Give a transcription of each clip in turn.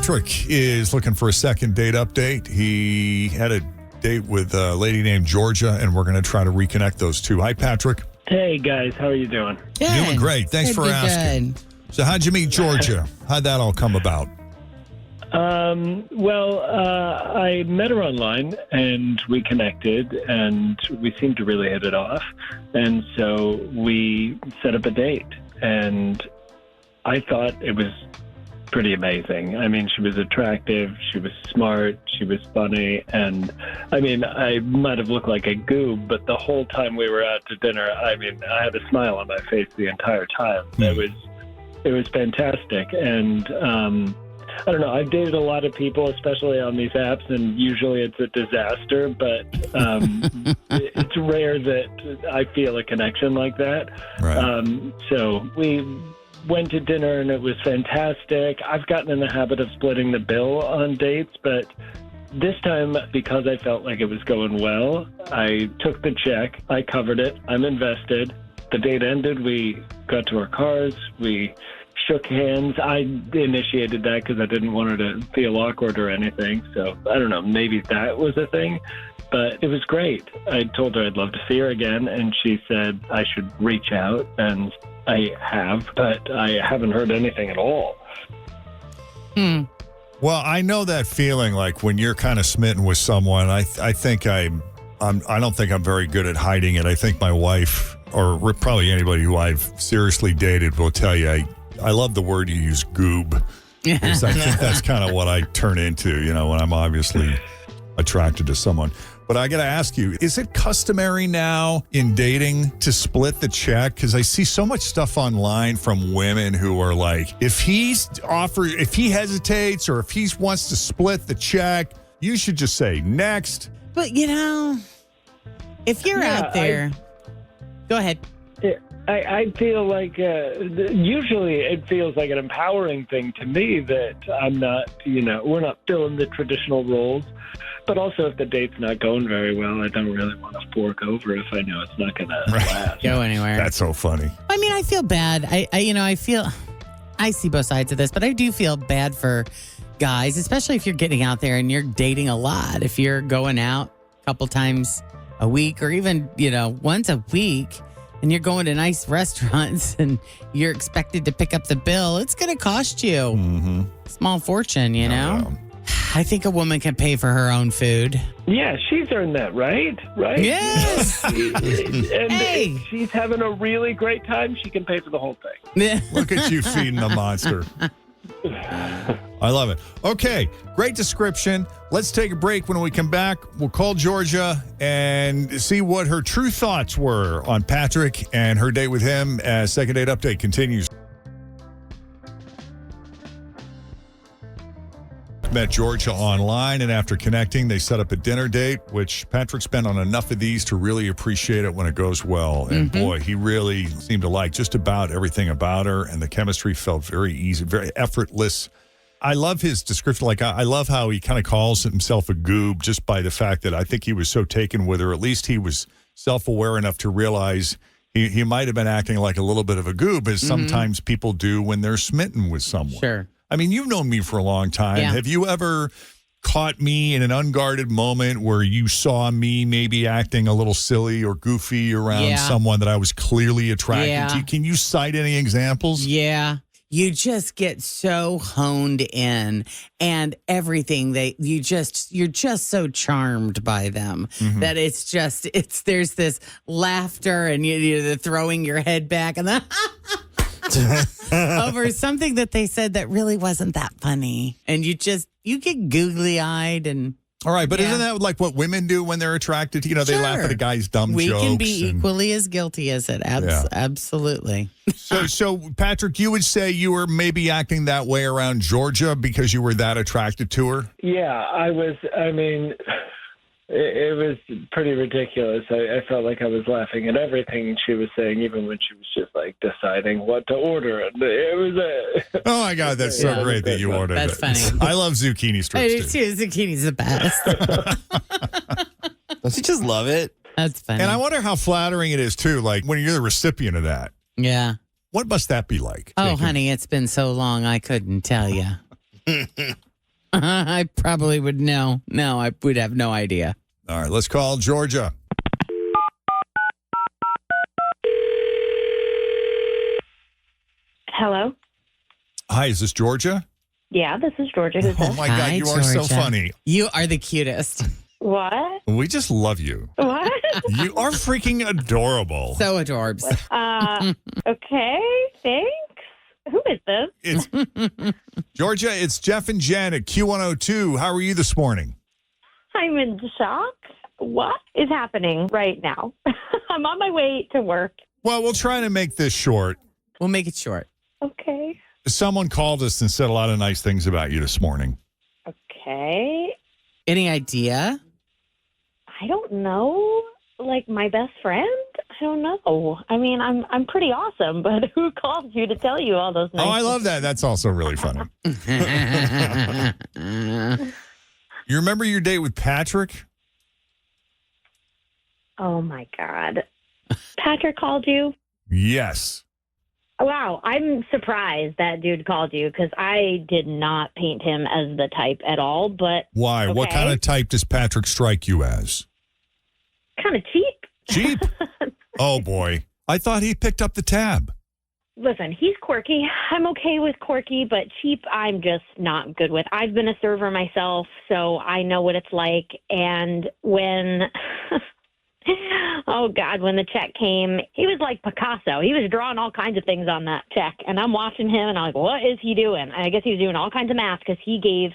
Patrick is looking for a second date update. He had a date with a lady named Georgia, and we're going to try to reconnect those two. Hi, Patrick. Hey, guys. How are you doing? Good. Doing great. Thanks for asking. Good. So how'd you meet Georgia? How'd that all come about? I met her online, and we connected, and we seemed to really hit it off. And so we set up a date, and I thought it was pretty amazing. I mean, she was attractive, she was smart, she was funny, and I mean, I might have looked like a goob, but the whole time we were out to dinner, I mean, I had a smile on my face the entire time. It was fantastic, and I don't know, I've dated a lot of people, especially on these apps, and usually it's a disaster, but it's rare that I feel a connection like that. Right. So we went to dinner, and it was fantastic. I've gotten in the habit of splitting the bill on dates, but this time, because I felt like it was going well, I took the check, I covered it, I'm invested. The date ended, we got to our cars, we shook hands. I initiated that because I didn't want her to feel awkward or anything. So I don't know, maybe that was a thing, but it was great. I told her I'd love to see her again, and she said I should reach out, and I have, but I haven't heard anything at all. Well, I know that feeling, like when you're kind of smitten with someone. I think I don't think I'm very good at hiding it. I think my wife, or probably anybody who I've seriously dated, will tell you I love the word you use, goob. Because I think that's kind of what I turn into, when I'm obviously attracted to someone. But I got to ask you, is it customary now in dating to split the check? Because I see so much stuff online from women who are like, if he hesitates or if he wants to split the check, you should just say next. But, if you're out there, go ahead. I feel like usually it feels like an empowering thing to me that I'm not, we're not filling the traditional roles. But also, if the date's not going very well, I don't really want to fork over if I know it's not going to last. Go anywhere. That's so funny. I mean, I feel bad. I see both sides of this, but I do feel bad for guys, especially if you're getting out there and you're dating a lot. If you're going out a couple times a week or even, once a week, and you're going to nice restaurants and you're expected to pick up the bill, it's going to cost you a small fortune, know? I think a woman can pay for her own food. Yeah, she's earned that, right? Right? Yes. And if she's having a really great time, she can pay for the whole thing. Look at you feeding the monster. I love it. Okay, great description. Let's take a break. When we come back, we'll call Georgia and see what her true thoughts were on Patrick and her date with him as Second Date Update continues. Met Georgia online, and after connecting, they set up a dinner date, which Patrick's been on enough of these to really appreciate it when it goes well. And boy, he really seemed to like just about everything about her, and the chemistry felt very easy, very effortless. I love his description. Like, I love how he kind of calls himself a goob just by the fact that I think he was so taken with her. At least he was self-aware enough to realize he might have been acting like a little bit of a goob, as sometimes people do when they're smitten with someone. Sure. I mean, you've known me for a long time. Yeah. Have you ever caught me in an unguarded moment where you saw me maybe acting a little silly or goofy around someone that I was clearly attracted to? Can you cite any examples? Yeah. You just get so honed in, and everything you're just so charmed by them that there's this laughter, and you're throwing your head back and over something that they said that really wasn't that funny, and you get googly eyed. And all right, but isn't that like what women do when they're attracted to, they laugh at a guy's dumb jokes? We can be equally as guilty as it. Absolutely. So, Patrick, you would say you were maybe acting that way around Georgia because you were that attracted to her? Yeah, I was. I mean, it was pretty ridiculous. I felt like I was laughing at everything she was saying, even when she was just like deciding what to order. It was oh my God, that's so great that you ordered it. That's funny. I love zucchini strips. I do too. Zucchini's the best. Don't you just love it? That's funny. And I wonder how flattering it is too. Like when you're the recipient of that. Yeah. What must that be like? Oh, honey, it's been so long I couldn't tell you. I probably would know. No, I would have no idea. All right, let's call Georgia. Hello? Hi, is this Georgia? Yeah, this is Georgia. Who's Oh this? my God, Hi, you are so Georgia. funny. You are the cutest. What? We just love you. What? You are freaking adorable. So adorbs. Okay, thanks. Who is this? It's Georgia, it's Jeff and Jen at Q102. How are you this morning? I'm in shock. What is happening right now? I'm on my way to work. Well, we'll try to make this short. We'll make it short. Okay. Someone called us and said a lot of nice things about you this morning. Okay. Any idea? I don't know. Like my best friend? I don't know. I mean, I'm pretty awesome, but who called you to tell you all those nice Oh, I love that. That's also really funny. You remember your date with Patrick? Oh my God. Patrick called you? Yes. Wow, I'm surprised that dude called you because I did not paint him as the type at all, but Why? What Okay. kind of type does Patrick strike you as? kind of cheap. Cheap? Oh, boy. I thought he picked up the tab. Listen, he's quirky. I'm okay with quirky, but cheap, I'm just not good with. I've been a server myself, so I know what it's like. And when, oh God, when the check came, he was like Picasso. He was drawing all kinds of things on that check. And I'm watching him, and I'm like, what is he doing? And I guess he was doing all kinds of math because he gave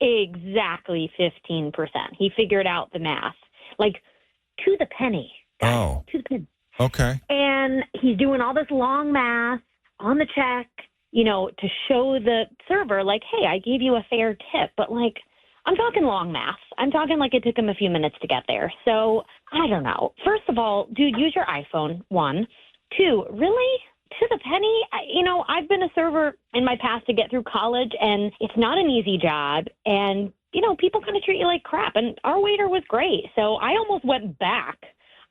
exactly 15%. He figured out the math, like to the penny. Oh, To the penny. okay. And he's doing all this long math on the check, to show the server, like, hey, I gave you a fair tip. But, like, I'm talking long math. I'm talking like it took him a few minutes to get there. So, I don't know. First of all, dude, use your iPhone, 1. 2, really? To the penny? I've been a server in my past to get through college, and it's not an easy job. And, people kind of treat you like crap. And our waiter was great. So I almost went back,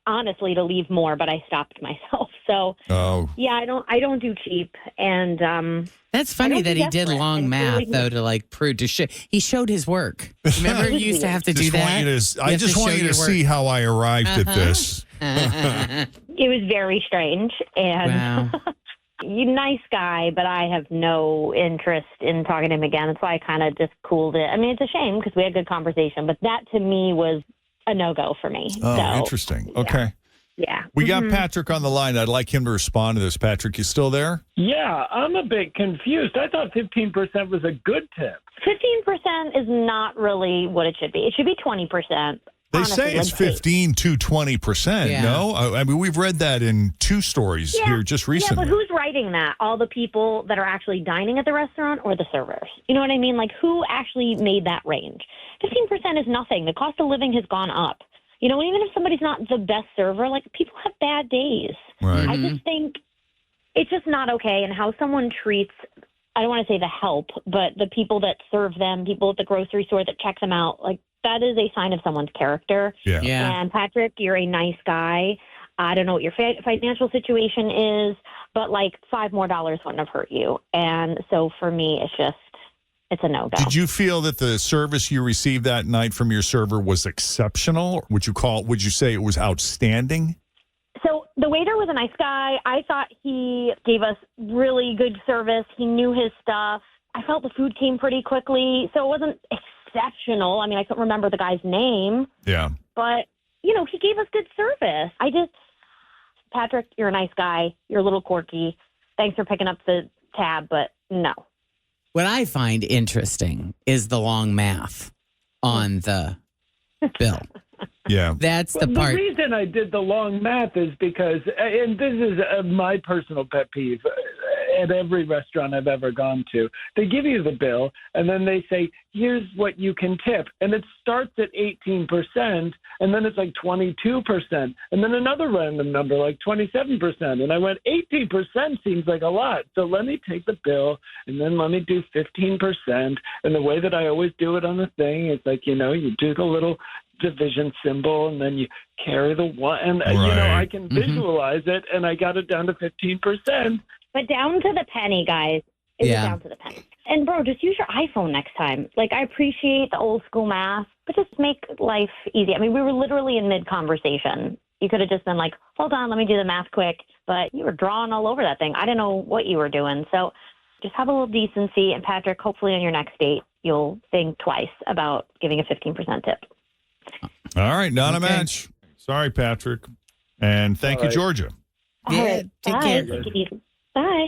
honestly, to leave more, but I stopped myself. So Oh, yeah, I don't do cheap, and That's funny don't that do he did desperate. long It's math, really- though, to like prove to show. He showed his work. Remember, you used to have to do just that. want you to, I have to just want show you to your see work. how I arrived at this. it was very strange. And Wow. you nice guy, but I have no interest in talking to him again. That's why I kind of just cooled it. I mean, it's a shame because we had a good conversation, but that to me was a no-go for me. Oh, So, interesting. Okay. Yeah. We got Mhm. Patrick on the line. I'd like him to respond to this. Patrick, you still there? Yeah, I'm a bit confused. I thought 15% was a good tip. 15% is not really what it should be. It should be 20%. They honestly, say it's like, 15 to 20%. Yeah. No? I mean, we've read that in 2 stories here just Yeah, recently. but who's writing that? All the people that are actually dining at the restaurant or the servers? You know what I mean? Like, who actually made that range? 15% is nothing. The cost of living has gone up. Even if somebody's not the best server, like, people have bad days. Right. I just think it's just not okay. And how someone treats, I don't want to say the help, but the people that serve them, people at the grocery store that check them out, like, that is a sign of someone's character. Yeah. Yeah. And Patrick, you're a nice guy. I don't know what your financial situation is, but like $5 more wouldn't have hurt you. And so for me, it's a no-go. Did you feel that the service you received that night from your server was exceptional? Would you say it was outstanding? So the waiter was a nice guy. I thought he gave us really good service. He knew his stuff. I felt the food came pretty quickly, so it wasn't exceptional. I mean, I couldn't remember the guy's name, Yeah. but, he gave us good service. Patrick, you're a nice guy. You're a little quirky. Thanks for picking up the tab, but no. What I find interesting is the long math on the bill. Yeah. That's the Well, the part. reason I did the long math is because, and this is my personal pet peeve at every restaurant I've ever gone to, they give you the bill and then they say, here's what you can tip. And it starts at 18% and then it's like 22% and then another random number like 27%. And I went, 18% seems like a lot. So let me take the bill and then let me do 15%. And the way that I always do it on the thing is like, you do the little division symbol and then you carry the one and Right. I can visualize it and I got it down to 15%. But down to the penny, guys. It Yeah. was down to the penny. And bro, just use your iPhone next time. Like, I appreciate the old school math, but just make life easy. I mean, we were literally in mid-conversation. You could have just been like, hold on, let me do the math quick. But you were drawing all over that thing. I didn't know what you were doing. So just have a little decency. And Patrick, hopefully on your next date, you'll think twice about giving a 15% tip. All right, not a Okay. match. Sorry, Patrick. And thank All you, right. Georgia. All Yeah, right, take bye. care. Take it easy. Bye.